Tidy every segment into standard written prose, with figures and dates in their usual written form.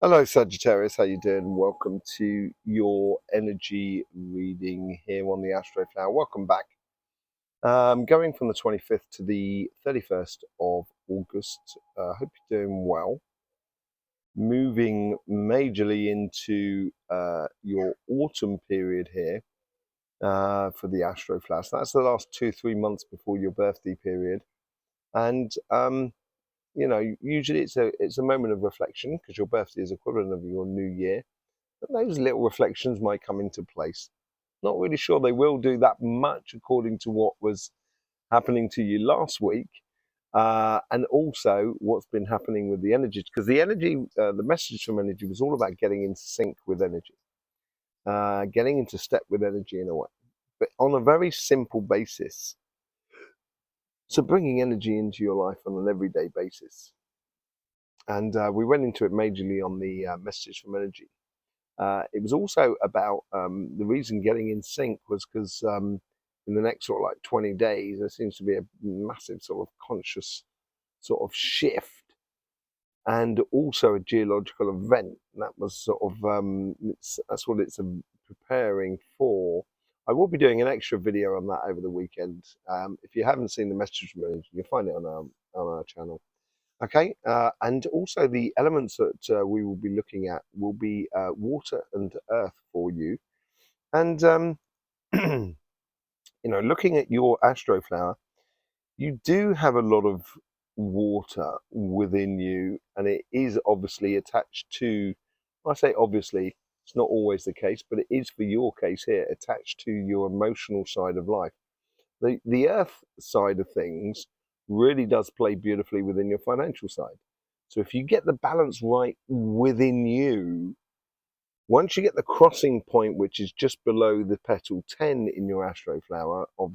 Hello Sagittarius, how you doing? Welcome to your energy reading here on the Astroflower. Welcome back. Going from the 25th to the 31st of August. Hope you're doing well. Moving majorly into your autumn period here for the Astroflower. So that's the last 2-3 months before your birthday period. And usually it's a moment of reflection because your birthday is equivalent of your new year. But those little reflections might come into place. Not really sure they will do that much according to what was happening to you last week, and also what's been happening with the energy. Because the message from energy was all about getting into sync with energy, getting into step with energy in a way, but on a very simple basis. So bringing energy into your life on an everyday basis. And we went into it majorly on the message from energy. It was also about the reason getting in sync was because in the next sort of like 20 days, there seems to be a massive sort of conscious sort of shift and also a geological event. And that was sort of, that's what it's preparing for. I will be doing an extra video on that over the weekend. If you haven't seen the message from energy, you'll find it on our channel. Okay, and also the elements that we will be looking at will be water and earth for you. And, looking at your Astroflower, you do have a lot of water within you, and it is obviously attached to, I say obviously, it's not always the case, but it is for your case here, attached to your emotional side of life. The earth side of things really does play beautifully within your financial side. So if you get the balance right within you, once you get the crossing point, which is just below the petal 10 in your Astroflower of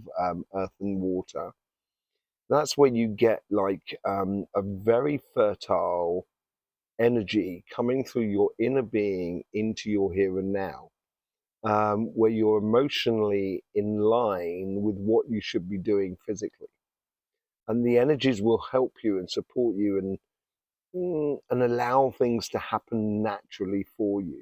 earth and water, that's where you get like a very fertile energy coming through your inner being into your here and now, where you're emotionally in line with what you should be doing physically. And the energies will help you and support you and allow things to happen naturally for you.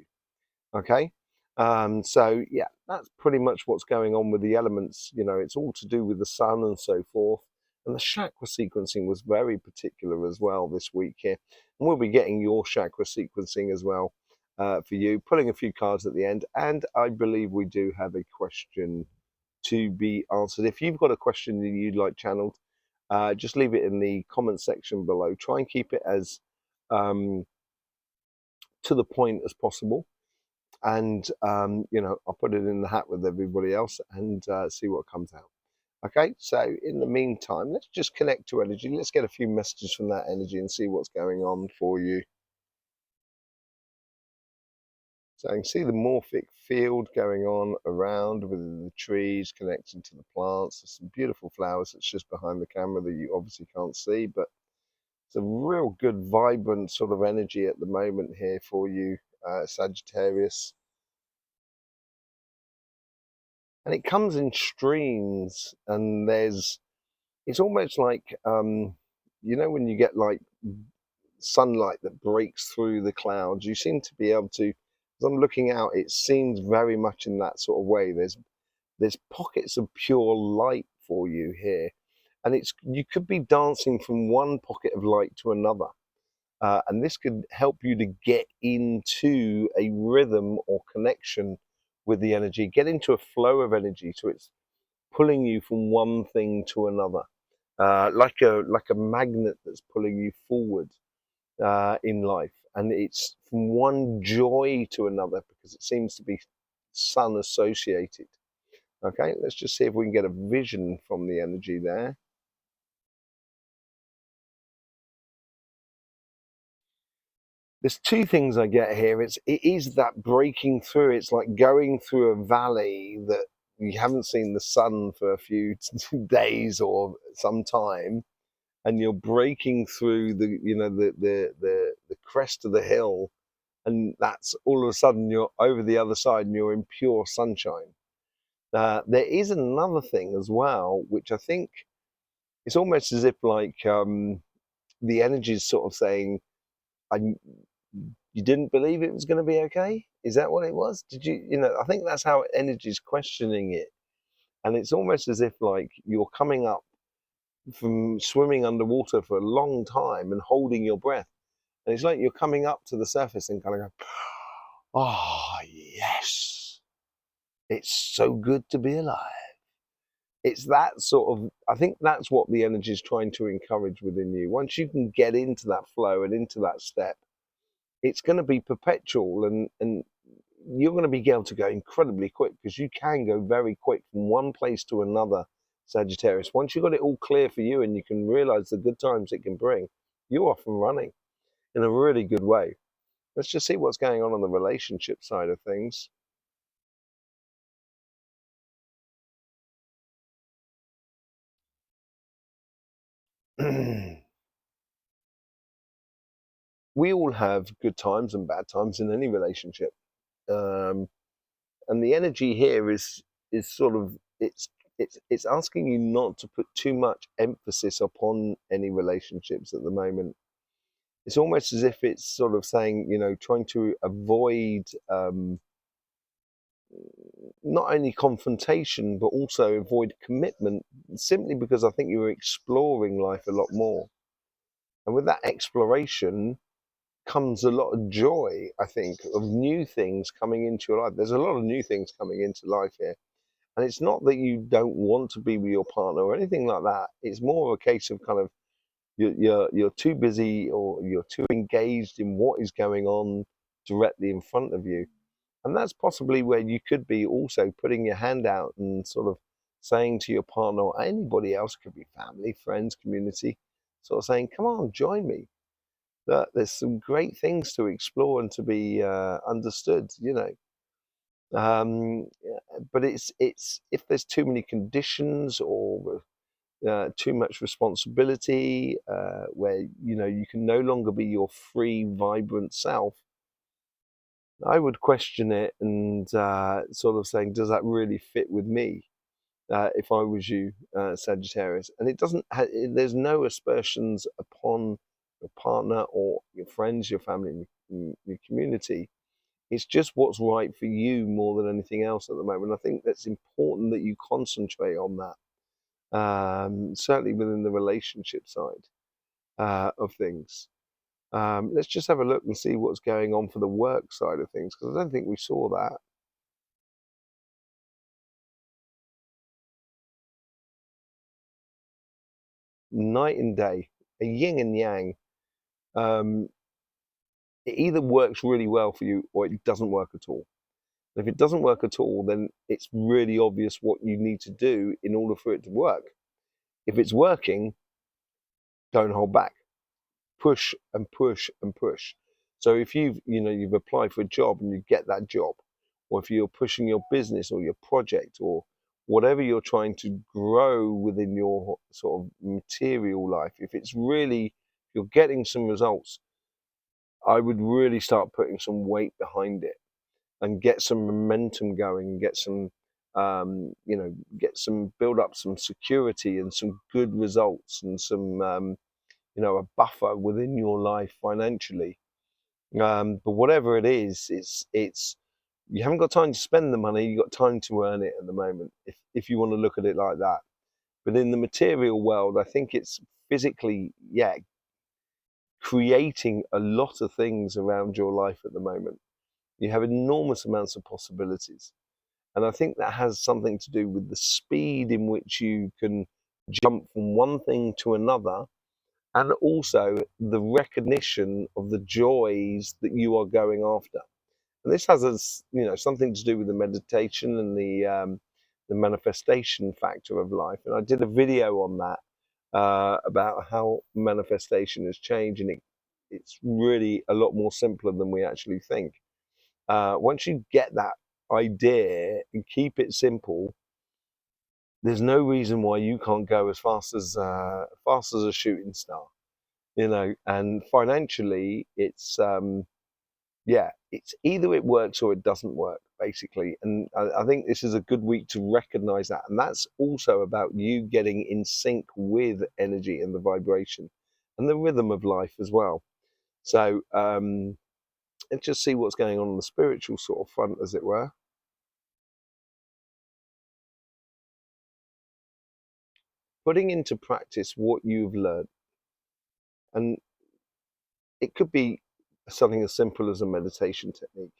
Okay. So yeah, that's pretty much what's going on with the elements. It's all to do with the sun and so forth. And the chakra sequencing was very particular as well this week here. And we'll be getting your chakra sequencing as well for you, pulling a few cards at the end. And I believe we do have a question to be answered. If you've got a question that you'd like channeled, just leave it in the comment section below. Try and keep it as to the point as possible. And I'll put it in the hat with everybody else and see what comes out. Okay, so in the meantime, let's just connect to energy. Let's get a few messages from that energy and see what's going on for you. So you can see the morphic field going on around with the trees connecting to the plants. There's some beautiful flowers that's just behind the camera that you obviously can't see, but it's a real good, vibrant sort of energy at the moment here for you, Sagittarius. And it comes in streams, and it's almost like, when you get like sunlight that breaks through the clouds, you seem to be able to, as I'm looking out, it seems very much in that sort of way. There's pockets of pure light for you here, and you could be dancing from one pocket of light to another. And this could help you to get into a rhythm or connection with the energy, get into a flow of energy, so it's pulling you from one thing to another, like a magnet that's pulling you forward in life, and it's from one joy to another because it seems to be sun associated. Okay, let's just see if we can get a vision from the energy there. There's two things I get here. It is that breaking through. It's like going through a valley that you haven't seen the sun for a few days or some time, and you're breaking through the crest of the hill, and that's all of a sudden you're over the other side and you're in pure sunshine. There is another thing as well, which I think it's almost as if like the energy is sort of saying, you didn't believe it was going to be okay? Is that what it was? Did you know, I think that's how energy's questioning it. And it's almost as if like you're coming up from swimming underwater for a long time and holding your breath. And it's like you're coming up to the surface and kind of go, oh, yes, it's so good to be alive. It's that sort of, I think that's what the energy is trying to encourage within you. Once you can get into that flow and into that step, it's going to be perpetual, and you're going to be able to go incredibly quick, because you can go very quick from one place to another, Sagittarius. Once you've got it all clear for you and you can realize the good times it can bring, you're off and running in a really good way. Let's just see what's going on the relationship side of things. We all have good times and bad times in any relationship. Um, and the energy here is sort of, it's asking you not to put too much emphasis upon any relationships at the moment. It's almost as if it's sort of saying, you know, trying to avoid not only confrontation but also avoid commitment, simply because I think you're exploring life a lot more, and with that exploration comes a lot of joy, I think, of new things coming into your life. There's a lot of new things coming into life here. And it's not that you don't want to be with your partner or anything like that. It's more of a case of kind of you're too busy, or you're too engaged in what is going on directly in front of you. And that's possibly where you could be also putting your hand out and sort of saying to your partner or anybody else, could be family, friends, community, sort of saying, come on, join me. There's some great things to explore and to be understood, you know. But it's if there's too many conditions, or too much responsibility, where you know you can no longer be your free, vibrant self, I would question it and sort of saying, does that really fit with me? If I was you, Sagittarius, and it doesn't. There's no aspersions upon your partner or your friends, your family, and your community. It's just what's right for you more than anything else at the moment. I think that's important that you concentrate on that, certainly within the relationship side of things. Let's just have a look and see what's going on for the work side of things, because I don't think we saw that. Night and day, a yin and yang. Um, it either works really well for you or it doesn't work at all. If it doesn't work at all, then it's really obvious what you need to do in order for it to work. If it's working, don't hold back. Push and push and push. So if you've applied for a job and you get that job, or if you're pushing your business or your project or whatever you're trying to grow within your sort of material life, if it's really, you're getting some results, I would really start putting some weight behind it and get some momentum going, and get some build up some security and some good results, and some a buffer within your life financially. But whatever it is, it's you haven't got time to spend the money, you've got time to earn it at the moment, if you want to look at it like that. But in the material world, I think it's physically, yeah, creating a lot of things around your life at the moment. You have enormous amounts of possibilities. And I think that has something to do with the speed in which you can jump from one thing to another, and also the recognition of the joys that you are going after. And this has something to do with the meditation and the manifestation factor of life. And I did a video on that, about how manifestation has changed, and it's really a lot more simpler than we actually think. Once you get that idea and keep it simple, there's no reason why you can't go as fast as a shooting star, you know. And financially, it's either it works or it doesn't work, basically. And I think this is a good week to recognize that. And that's also about you getting in sync with energy and the vibration and the rhythm of life as well. So let's just see what's going on the spiritual sort of front, as it were. Putting into practice what you've learned. And it could be something as simple as a meditation technique,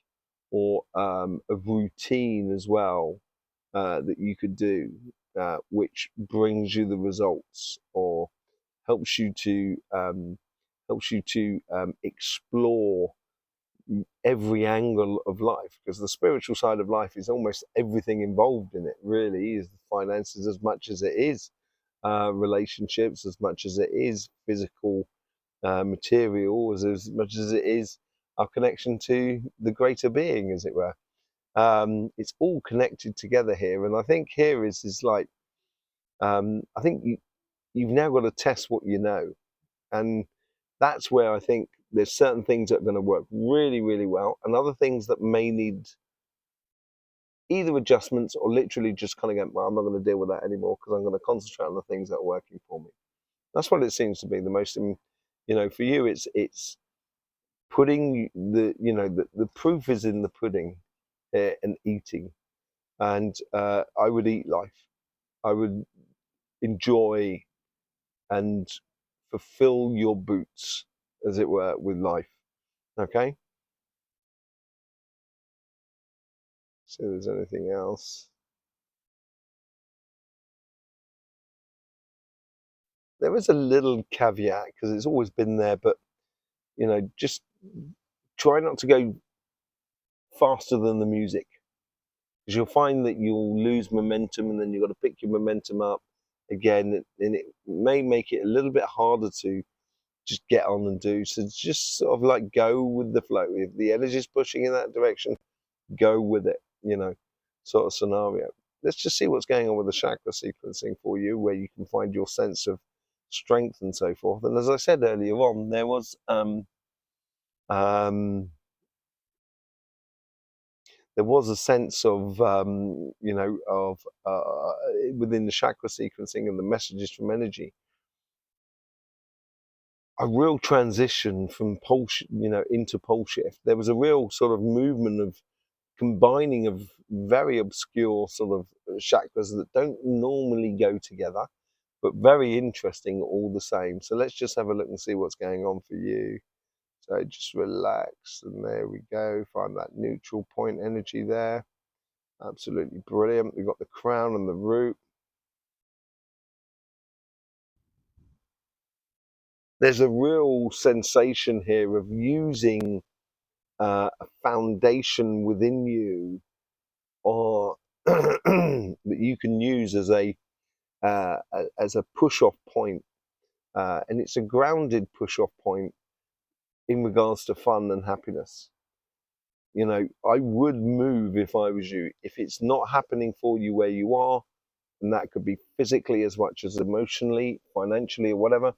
or a routine as well, that you could do, which brings you the results, or helps you to explore every angle of life, because the spiritual side of life is almost everything involved in it. Really, is the finances as much as it is relationships, as much as it is physical material, as much as it is our connection to the greater being, as it were. It's all connected together here, and I think here is like, I think you've now got to test what you know, and that's where I think there's certain things that are going to work really, really well, and other things that may need either adjustments or literally just kind of go, well, I'm not going to deal with that anymore because I'm going to concentrate on the things that are working for me. That's what it seems to be the most. For you, it's putting the proof is in the pudding, and eating. And I would eat life. I would enjoy and fulfill your boots, as it were, with life. Okay. So there's anything else? There is a little caveat because it's always been there, but just try not to go faster than the music, because you'll find that you'll lose momentum, and then you've got to pick your momentum up again, and it may make it a little bit harder to just get on and do. So just sort of like go with the flow. If the energy's pushing in that direction, go with it, sort of scenario. Let's just see what's going on with the chakra sequencing for you, where you can find your sense of strength and so forth. And as I said earlier on, um, there was a sense of within the chakra sequencing and the messages from energy, a real transition from into pole shift. There was a real sort of movement of combining of very obscure sort of chakras that don't normally go together, but very interesting all the same. So let's just have a look and see what's going on for you. So just relax, and there we go. Find that neutral point energy there. Absolutely brilliant. We've got the crown and the root. There's a real sensation here of using a foundation within you, or that you can use as a push-off point, and it's a grounded push-off point in regards to fun and happiness. I would move if I was you. If it's not happening for you where you are, and that could be physically as much as emotionally, financially, or whatever,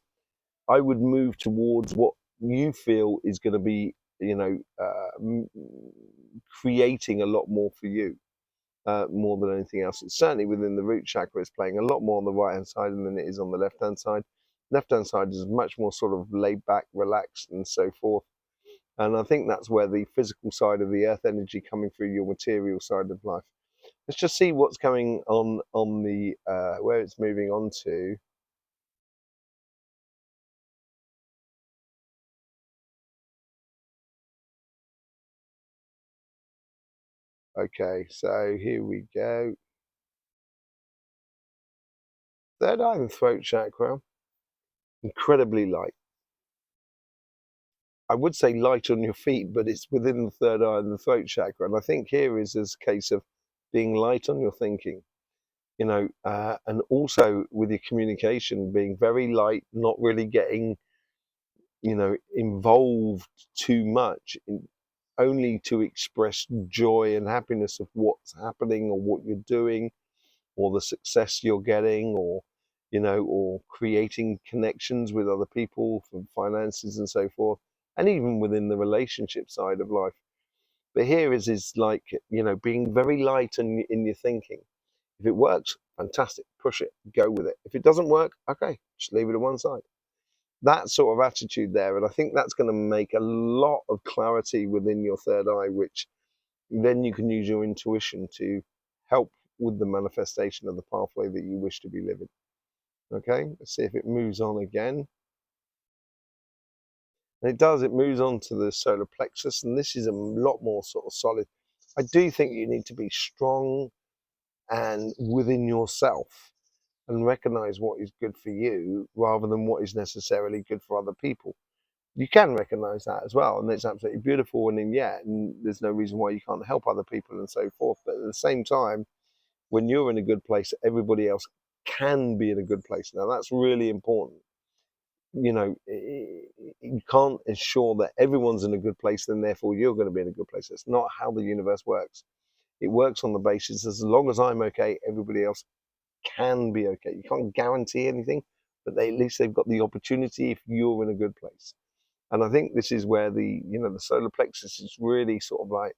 I would move towards what you feel is going to be, creating a lot more for you, more than anything else. It's certainly within the root chakra, it's playing a lot more on the right hand side than it is on the left hand side. Left hand side is much more sort of laid back, relaxed, and so forth. And I think that's where the physical side of the earth energy coming through your material side of life. Let's just see what's going on the where it's moving on to. Okay, so here we go. Third eye and throat chakra, incredibly light. I would say light on your feet, but it's within the third eye and the throat chakra. And I think here is a case of being light on your thinking, and also with your communication being very light, not really getting, involved too much, only to express joy and happiness of what's happening or what you're doing, or the success you're getting, or creating connections with other people for finances and so forth, and even within the relationship side of life. But here is like, being very light in your thinking. If it works, fantastic, push it, go with it. If it doesn't work, okay, just leave it to one side. that sort of attitude there. And I think that's going to make a lot of clarity within your third eye, which then you can use your intuition to help with the manifestation of the pathway that you wish to be living. Okay, let's see if it moves on again. And it does, it moves on to the solar plexus, and this is a lot more sort of solid. I do think you need to be strong and within yourself and recognize what is good for you rather than what is necessarily good for other people. You can recognize that as well, and it's absolutely beautiful, and there's no reason why you can't help other people and so forth. But at the same time, when you're in a good place, everybody else can be in a good place. Now that's really important. You know, you can't ensure that everyone's in a good place, then therefore you're going to be in a good place. It's not how the universe works. It works on the basis as long as I'm okay, everybody else can be okay. You can't guarantee anything, but at least they've got the opportunity if you're in a good place. And I think this is where the solar plexus is really sort of like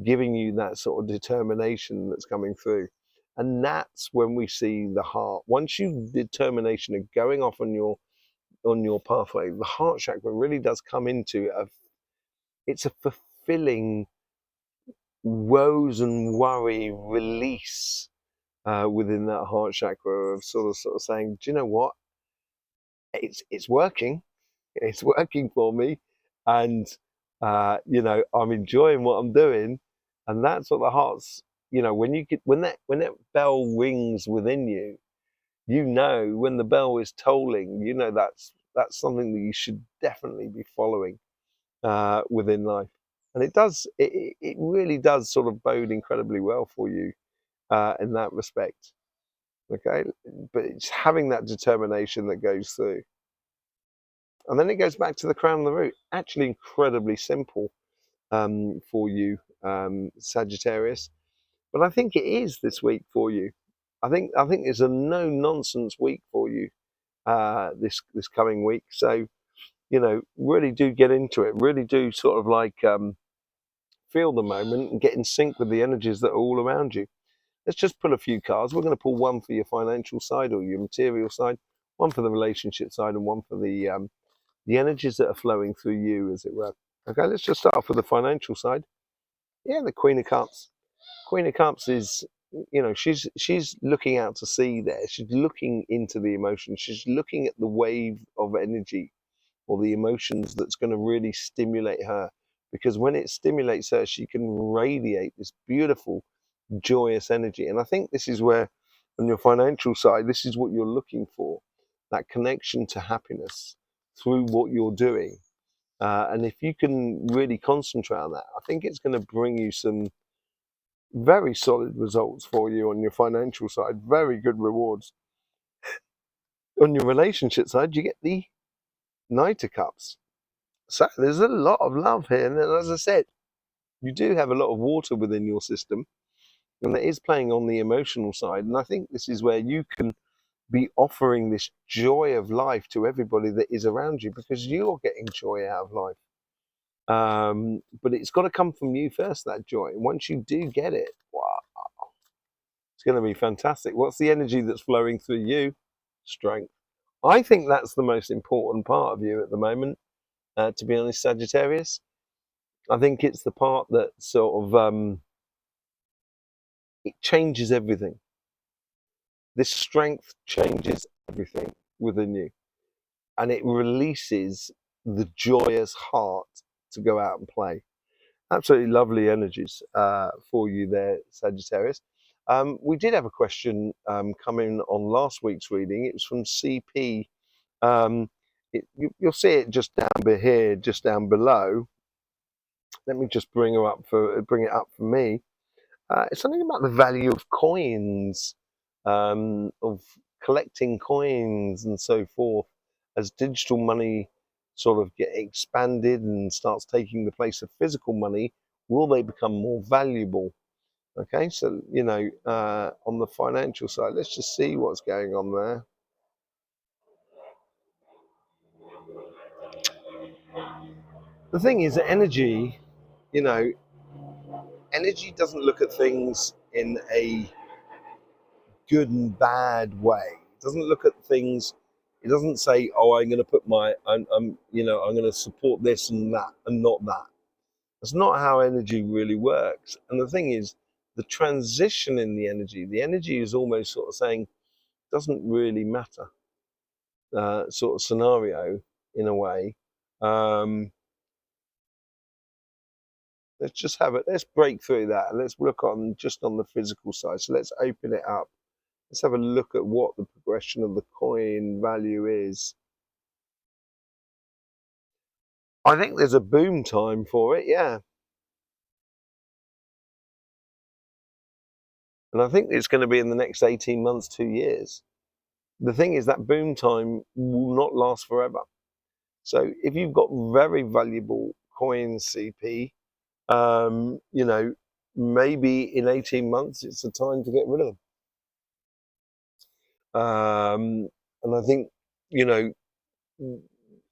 giving you that sort of determination that's coming through. And that's when we see the heart. Once you determination of going off on your pathway, the heart chakra really does come into it's a fulfilling woes and worry release within that heart chakra of sort of saying, do you know what? It's working. It's working for me, and I'm enjoying what I'm doing, and that's what the heart's. When you get when that bell rings within you, when the bell is tolling, that's something that you should definitely be following within life, and it really does sort of bode incredibly well for you in that respect. Okay, but it's having that determination that goes through. And then it goes back to the crown of the root. Actually, incredibly simple for you, Sagittarius. But I think it is this week for you. I think it's a no nonsense week for you this coming week. So really do get into it. Really do sort of like feel the moment and get in sync with the energies that are all around you. Let's just pull a few cards. We're going to pull one for your financial side or your material side, one for the relationship side, and one for the energies that are flowing through you, as it were. Okay, let's just start off with the financial side. Yeah, the Queen of Cups. Queen of Cups is, she's looking out to sea there. She's looking into the emotions. She's looking at the wave of energy or the emotions that's going to really stimulate her. Because when it stimulates her, she can radiate this beautiful, joyous energy. And I think this is where, on your financial side, this is what you're looking for, that connection to happiness through what you're doing. And if you can really concentrate on that, I think it's going to bring you some very solid results for you on your financial side, very good rewards. On your relationship side, you get the Knight of Cups. So there's a lot of love here. And as I said, you do have a lot of water within your system, and it is playing on the emotional side. And I think this is where you can be offering this joy of life to everybody that is around you because you're getting joy out of life. But it's got to come from you first, that joy. And once you do get it, wow, it's going to be fantastic. What's the energy that's flowing through you? Strength. I think that's the most important part of you at the moment, to be honest, Sagittarius. I think it's the part that sort of it changes everything. This strength changes everything within you, and it releases the joyous heart to go out and play. Absolutely lovely energies for you there, Sagittarius. We did have a question come in on last week's reading. It was from CP. You'll see it just down here, just down below. Let me just bring it up for me. It's something about the value of coins, of collecting coins and so forth. As digital money sort of get expanded and starts taking the place of physical money, will they become more valuable? Okay, so on the financial side, let's just see what's going on there. The thing is, energy, you know, energy doesn't look at things in a good and bad way. It doesn't look at things It doesn't say, oh, I'm going to put I'm going to support this and that and not that. That's not how energy really works. And the thing is, the transition in the energy is almost sort of saying, doesn't really matter, sort of scenario in a way. Let's just have it. Let's break through that and let's look on just on the physical side. So let's open it up. Let's have a look at what the progression of the coin value is. I think there's a boom time for it, yeah. And I think it's going to be in the next 18 months, 2 years. The thing is that boom time will not last forever. So if you've got very valuable coins, CP, you know, maybe in 18 months it's the time to get rid of them. And I think, you know,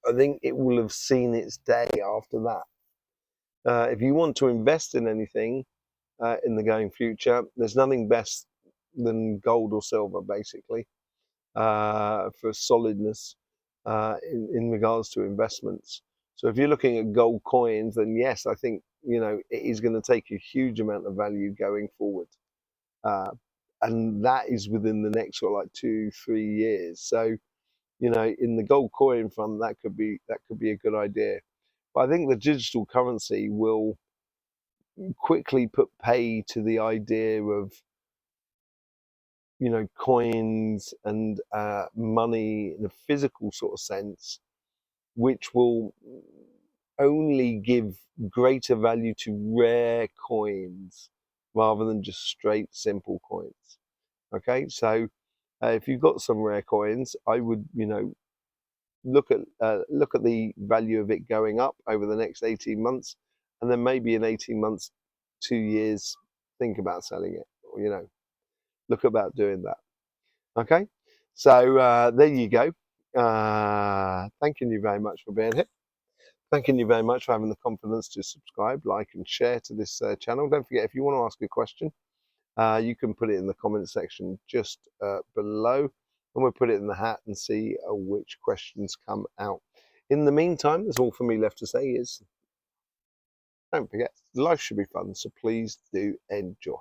I think it will have seen its day after that. If you want to invest in anything in the going future, there's nothing best than gold or silver, basically, for solidness in regards to investments. So if you're looking at gold coins, then yes, I think, you know, it is going to take a huge amount of value going forward. And that is within the next sort of like 2-3 years. So, you know, in the gold coin fund, that could be a good idea. But I think the digital currency will quickly put pay to the idea of, you know, coins and money in a physical sort of sense, which will only give greater value to rare coins rather than just straight simple coins. Okay, so if you've got some rare coins, I would, you know, look at the value of it going up over the next 18 months, and then maybe in 18 months, 2 years, think about selling it, or, you know, look about doing that. Okay, so there you go. Thanking you very much for being here. Thanking you very much for having the confidence to subscribe, like, and share to this channel. Don't forget, if you want to ask a question, you can put it in the comment section just below, and we'll put it in the hat and see which questions come out. In the meantime, there's all for me left to say is, don't forget, life should be fun, so please do enjoy.